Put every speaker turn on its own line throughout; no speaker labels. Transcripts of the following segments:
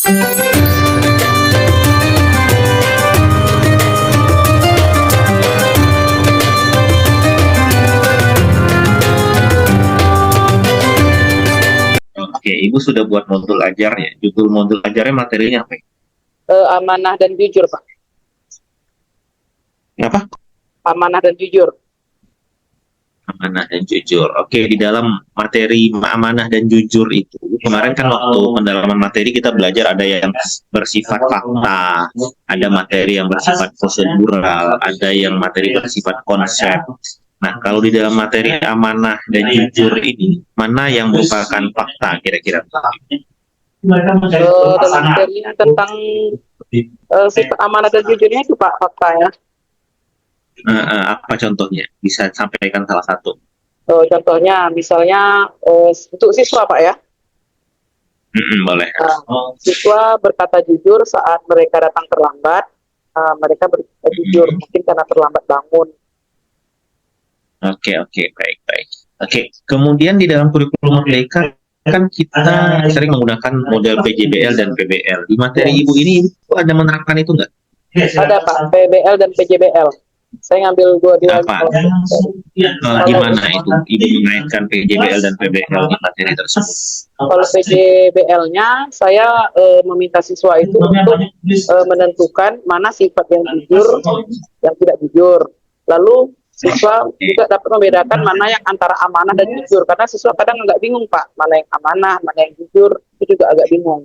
Oke, Ibu sudah buat modul ajar ya. Judul modul ajarnya materinya apa?
Amanah dan jujur, Pak.
Apa?
Amanah dan jujur.
Amanah dan jujur. Oke, di dalam materi amanah dan jujur itu, kemarin kan waktu pendalaman materi kita belajar ada yang bersifat fakta, ada materi yang bersifat prosedural, ada yang materi bersifat konsep. Nah, kalau di dalam materi amanah dan jujur ini, mana yang merupakan fakta kira-kira?
Dalam materinya tentang sifat amanah dan jujurnya itu, Pak, fakta ya.
Apa contohnya? Bisa sampaikan salah satu.
Contohnya, misalnya untuk siswa, Pak ya.
Boleh.
Siswa berkata jujur saat mereka datang terlambat. Mereka berkata jujur, mungkin karena terlambat bangun.
Oke, baik. Oke, kemudian di dalam kurikulum Merdeka kan kita sering menggunakan model PJBL dan PBL. Di materi Ibu ini Ibu ada menerapkan itu nggak?
Ada, Pak, PBL dan PJBL. Saya ngambil dua-duanya.
Apa? Gimana itu Ibu mengaitkan PJBL dan PBL di materi tersebut?
Kalau PJBL-nya, saya meminta siswa itu untuk menentukan mana sifat yang jujur, yang tidak jujur. Lalu siswa juga dapat membedakan mana yang antara amanah dan jujur, karena siswa kadang agak bingung, Pak, mana yang amanah, mana yang jujur, itu juga agak bingung.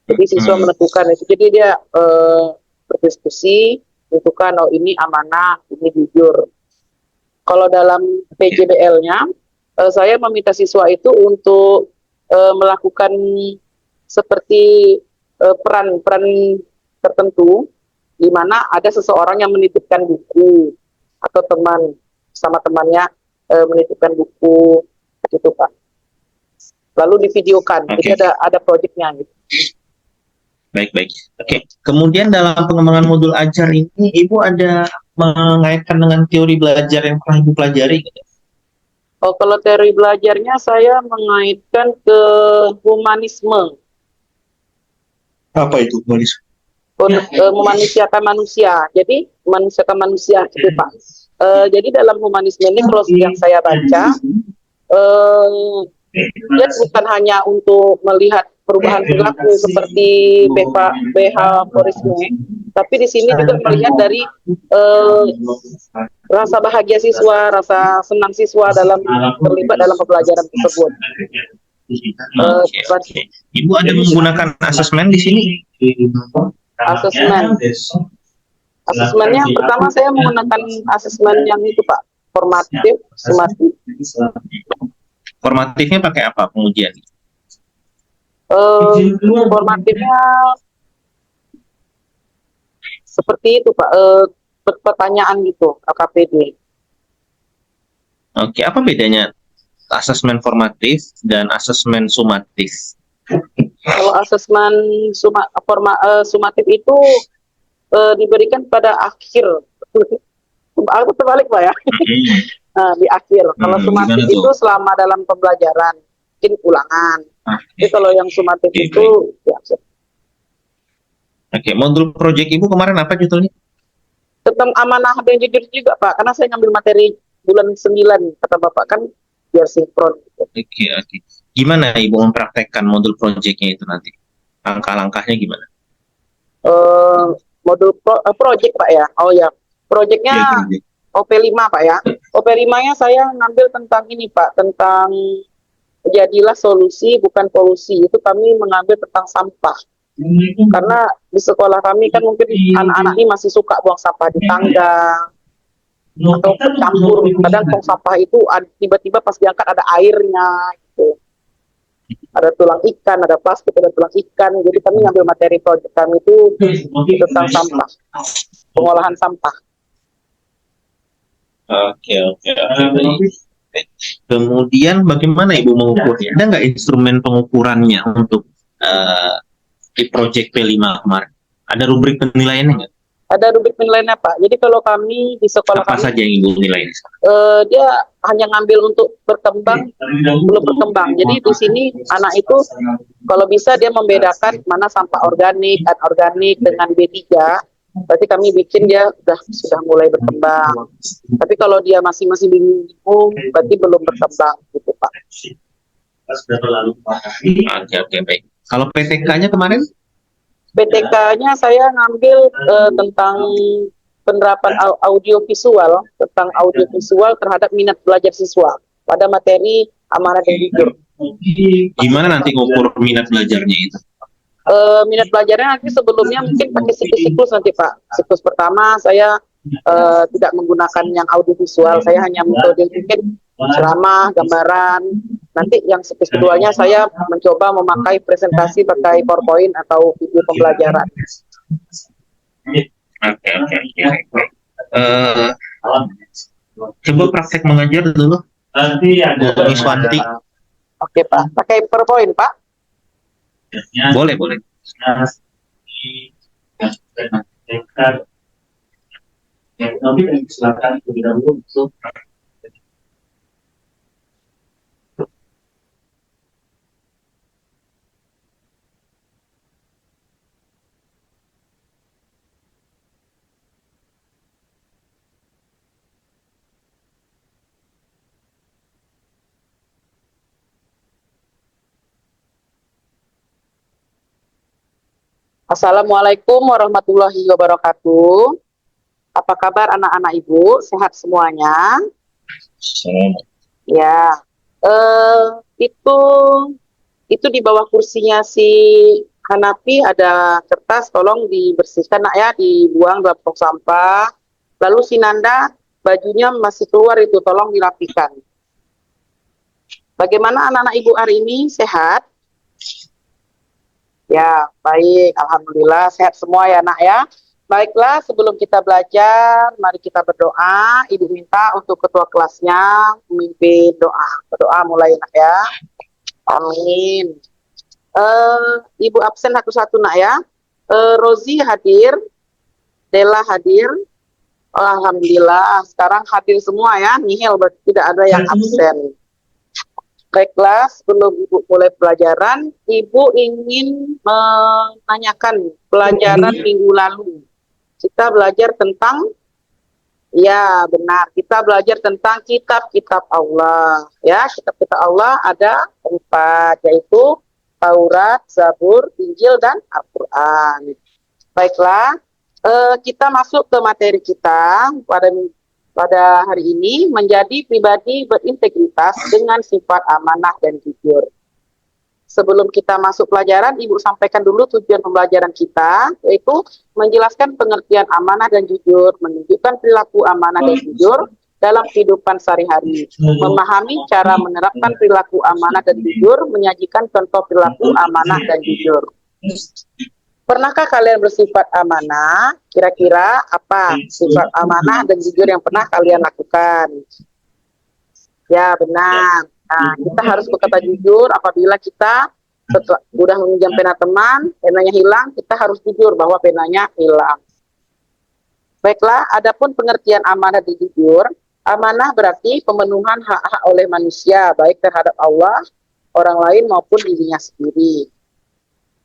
Jadi siswa menentukan itu, jadi dia berdiskusi, menentukan, oh ini amanah, ini jujur. Kalau dalam PJBL-nya, saya meminta siswa itu untuk melakukan seperti peran-peran tertentu, di mana ada seseorang yang menitipkan buku, atau teman sama temannya menitipkan buku, gitu, Pak. Lalu divideokan, jadi ada proyeknya gitu.
Baik. Oke. Kemudian dalam pengembangan modul ajar ini, Ibu ada mengaitkan dengan teori belajar yang pernah Ibu pelajari?
Oh, kalau teori belajarnya saya mengaitkan ke humanisme.
Apa itu humanisme?
Memanusiakan manusia. Jadi memanusiakan manusia, gitu, Pak. Jadi dalam humanisme ini, kalau yang saya baca, dia bukan hanya untuk melihat perubahan perilaku seperti BH Porisme, tapi di sini juga melihat dari rasa bahagia siswa, rasa senang siswa dalam terlibat dalam pembelajaran tersebut.
Ibu ada menggunakan asesmen di sini?
Asesmennya pertama saya menggunakan asesmen yang itu, Pak, formatif, sumatif.
Formatifnya pakai apa pengujian?
Formatifnya seperti itu, Pak, pertanyaan gitu, KPD.
Oke, apa bedanya asesmen formatif dan asesmen sumatif?
Kalau asesmen sumatif itu diberikan pada akhir. Aku terbalik, Pak ya. Di akhir. Kalau sumatif itu selama dalam pembelajaran, mungkin ulangan. Jadi kalau yang sumatif itu ya.
Oke, modul proyek Ibu kemarin apa judulnya?
Tentang amanah dan jujur juga, Pak, karena saya ngambil materi bulan 9, kata Bapak kan biar sinkron.
Oke. Gimana Ibu mempraktekkan modul proyeknya itu nanti? Langkah-langkahnya gimana?
Modul proyek, Pak ya. Oh ya, proyeknya OP5, Pak ya. OP5-nya saya ngambil tentang ini, Pak, tentang jadilah solusi bukan polusi. Itu kami mengambil tentang sampah. Karena di sekolah kami kan mungkin anak-anak ini masih suka buang sampah di tangga atau campur. Kadang tong sampah itu tiba-tiba pas diangkat ada airnya gitu. Ada tulang ikan, ada plastik, ada tulang ikan. Jadi kami ngambil materi proyek kami itu tentang sampah, pengolahan sampah.
Oke. Kemudian bagaimana Ibu mengukurnya? Ada nggak instrumen pengukurannya untuk di proyek P5 kemarin? Ada rubrik penilaiannya nggak?
Ada rubrik penilaiannya Pak. Jadi kalau kami di sekolah
Apa
kami,
saja yang Ibu nilai?
dia hanya ngambil untuk berkembang, belum berkembang. Jadi di sini anak itu kalau bisa dia membedakan mana sampah organik, anorganik dengan B3. Berarti kami bikin dia sudah mulai berkembang. Tapi kalau dia masih bingung, berarti belum berkembang gitu Pak.
Oke, baik. Kalau PTK-nya kemarin?
PTK-nya saya ngambil tentang penerapan audiovisual, tentang audiovisual terhadap minat belajar siswa pada materi amanah dan jujur.
Gimana nanti ngukur minat belajarnya itu?
Minat belajarnya nanti sebelumnya mungkin pakai siklus nanti Pak. Siklus pertama saya tidak menggunakan yang audiovisual, saya hanya metode mungkin ceramah, gambaran. Nanti yang siklus keduanya saya mencoba memakai presentasi pakai PowerPoint atau video pembelajaran.
Oke. Coba praktek mengajar dulu. Bu Iswanti.
Oke Pak, pakai PowerPoint Pak?
Boleh.
Silakan terlebih dahulu untuk
Assalamualaikum warahmatullahi wabarakatuh. Apa kabar anak-anak Ibu? Sehat semuanya? Ya. Itu di bawah kursinya si Hanafi ada kertas, tolong dibersihkan nak ya, dibuang dalam tong sampah. Lalu si Nanda bajunya masih keluar itu, tolong dirapikan. Bagaimana anak-anak Ibu hari ini? Sehat? Ya, baik. Alhamdulillah sehat semua ya nak ya. Baiklah, sebelum kita belajar, mari kita berdoa. Ibu minta untuk ketua kelasnya memimpin doa. Berdoa mulai nak ya. Amin. Ibu absen satu-satu nak ya. Rozi hadir, Della hadir. Oh, alhamdulillah, sekarang hadir semua ya. Nihil, tidak ada yang absen. Baiklah, sebelum Ibu mulai pelajaran, Ibu ingin menanyakan pelajaran minggu lalu. Kita belajar tentang, ya benar, kita belajar tentang kitab-kitab Allah. Ya, kitab-kitab Allah ada 4, yaitu Taurat, Zabur, Injil, dan Al-Quran. Baiklah, kita masuk ke materi kita pada hari ini, menjadi pribadi berintegritas dengan sifat amanah dan jujur. Sebelum kita masuk pelajaran, Ibu sampaikan dulu tujuan pembelajaran kita, yaitu menjelaskan pengertian amanah dan jujur, menunjukkan perilaku amanah dan jujur dalam kehidupan sehari-hari, memahami cara menerapkan perilaku amanah dan jujur, menyajikan contoh perilaku amanah dan jujur. Pernahkah kalian bersifat amanah? Kira-kira apa sifat amanah dan jujur yang pernah kalian lakukan? Ya, benar. Nah, kita harus berkata jujur apabila kita sudah meminjam pena teman, penanya hilang, kita harus jujur bahwa penanya hilang. Baiklah, adapun pengertian amanah dan jujur, amanah berarti pemenuhan hak-hak oleh manusia, baik terhadap Allah, orang lain maupun dirinya sendiri.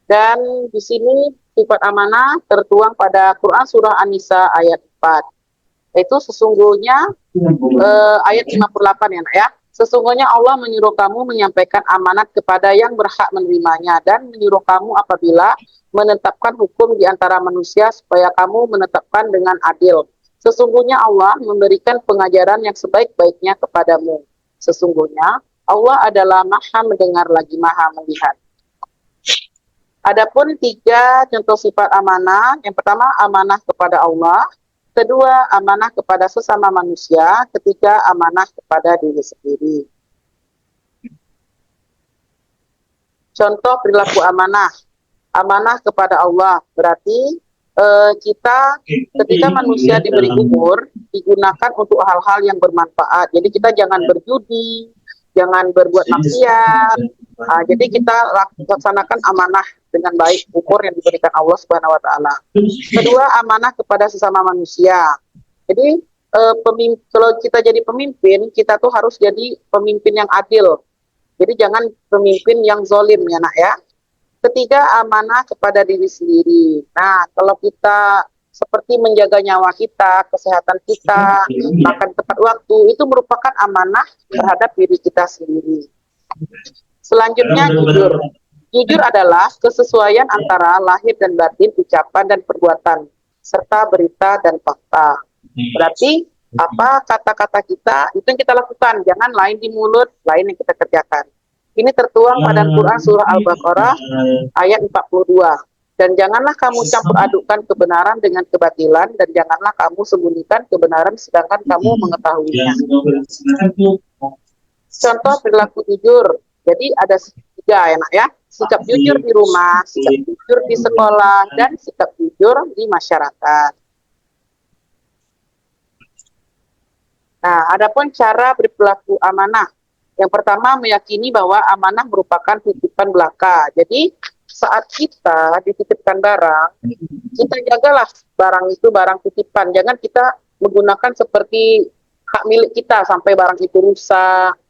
Dan di sini sifat amanah tertuang pada Quran Surah An-Nisa ayat 4. Itu sesungguhnya ayat 58 ya nak ya. Sesungguhnya Allah menyuruh kamu menyampaikan amanat kepada yang berhak menerimanya dan menyuruh kamu apabila menetapkan hukum di antara manusia supaya kamu menetapkan dengan adil. Sesungguhnya Allah memberikan pengajaran yang sebaik-baiknya kepadamu. Sesungguhnya Allah adalah Maha mendengar lagi Maha melihat. Adapun 3 contoh sifat amanah. Yang pertama, amanah kepada Allah. Kedua, amanah kepada sesama manusia. Ketiga, amanah kepada diri sendiri. Contoh perilaku amanah. Amanah kepada Allah berarti kita ketika manusia diberi umur digunakan untuk hal-hal yang bermanfaat. Jadi kita jangan berjudi, jangan berbuat maksiat. Jadi kita laksanakan amanah dengan baik umur yang diberikan Allah Subhanahu wa taala. Kedua, amanah kepada sesama manusia. Jadi kalau kita jadi pemimpin, kita tuh harus jadi pemimpin yang adil. Jadi jangan pemimpin yang zolim ya nak ya. Ketiga, amanah kepada diri sendiri. Nah, kalau kita seperti menjaga nyawa kita, kesehatan kita, makan tepat waktu, itu merupakan amanah terhadap diri kita sendiri. Selanjutnya, jujur. Jujur adalah kesesuaian antara lahir dan batin, ucapan dan perbuatan, serta berita dan fakta. Berarti apa kata-kata kita itu yang kita lakukan, jangan lain di mulut, lain yang kita kerjakan. Ini tertuang pada Quran surah Al-Baqarah ayat 42. Dan janganlah kamu campur adukan kebenaran dengan kebatilan, dan janganlah kamu sembunyikan kebenaran sedangkan kamu mengetahuinya. Contoh perilaku jujur. Jadi ada 3 ya nak ya. Sikap jujur di rumah, sikap jujur di sekolah, dan sikap jujur di masyarakat. Nah, adapun cara berperilaku amanah. Yang pertama, meyakini bahwa amanah merupakan titipan belaka. Jadi, saat kita dititipkan barang, kita jagalah barang itu barang titipan. Jangan kita menggunakan seperti hak milik kita sampai barang itu rusak.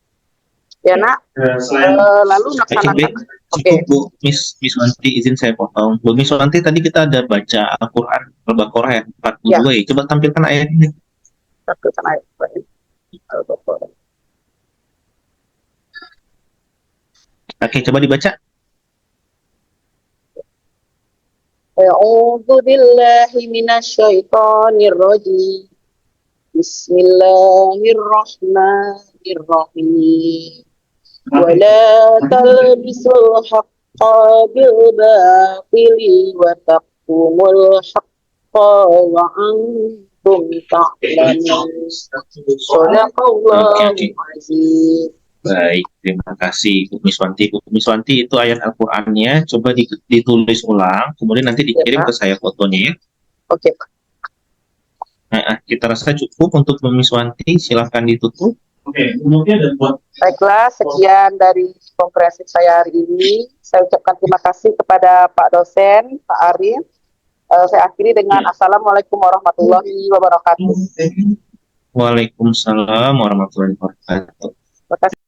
Ya nak, lalu laksanakan.
Cukup Bu, Miss Wanti, izin saya potong. Bu Miss Wanti, tadi kita ada baca Al-Quran Al-Baqarah ayat 42 ya. Coba tampilkan ayat ini.
Tampilkan ayat Al-Baqarah.
Oke, coba dibaca.
A'udzu billahi minasyaitonir rajim. Bismillahirrahmanirrahim. Wa la talbisul haqqa bil batili wa taqtumul haqqa wa antum ta'lamun. Shadaqallahu azim.
Baik, terima kasih Bu Miss Wanti. Bu Miss Wanti, itu ayat Al-Qur'annya coba ditulis ulang, kemudian nanti dikirim ke saya fotonya ya.
Oke.
Nah, kita rasa cukup untuk Bu Miss Wanti, silahkan ditutup.
Oke, kemudian ada buat
Baiklah, sekian dari konferensi saya hari ini. Saya ucapkan terima kasih kepada Pak dosen, Pak Arif. Saya akhiri dengan Assalamualaikum warahmatullahi wabarakatuh.
Waalaikumsalam warahmatullahi wabarakatuh.
Terima kasih.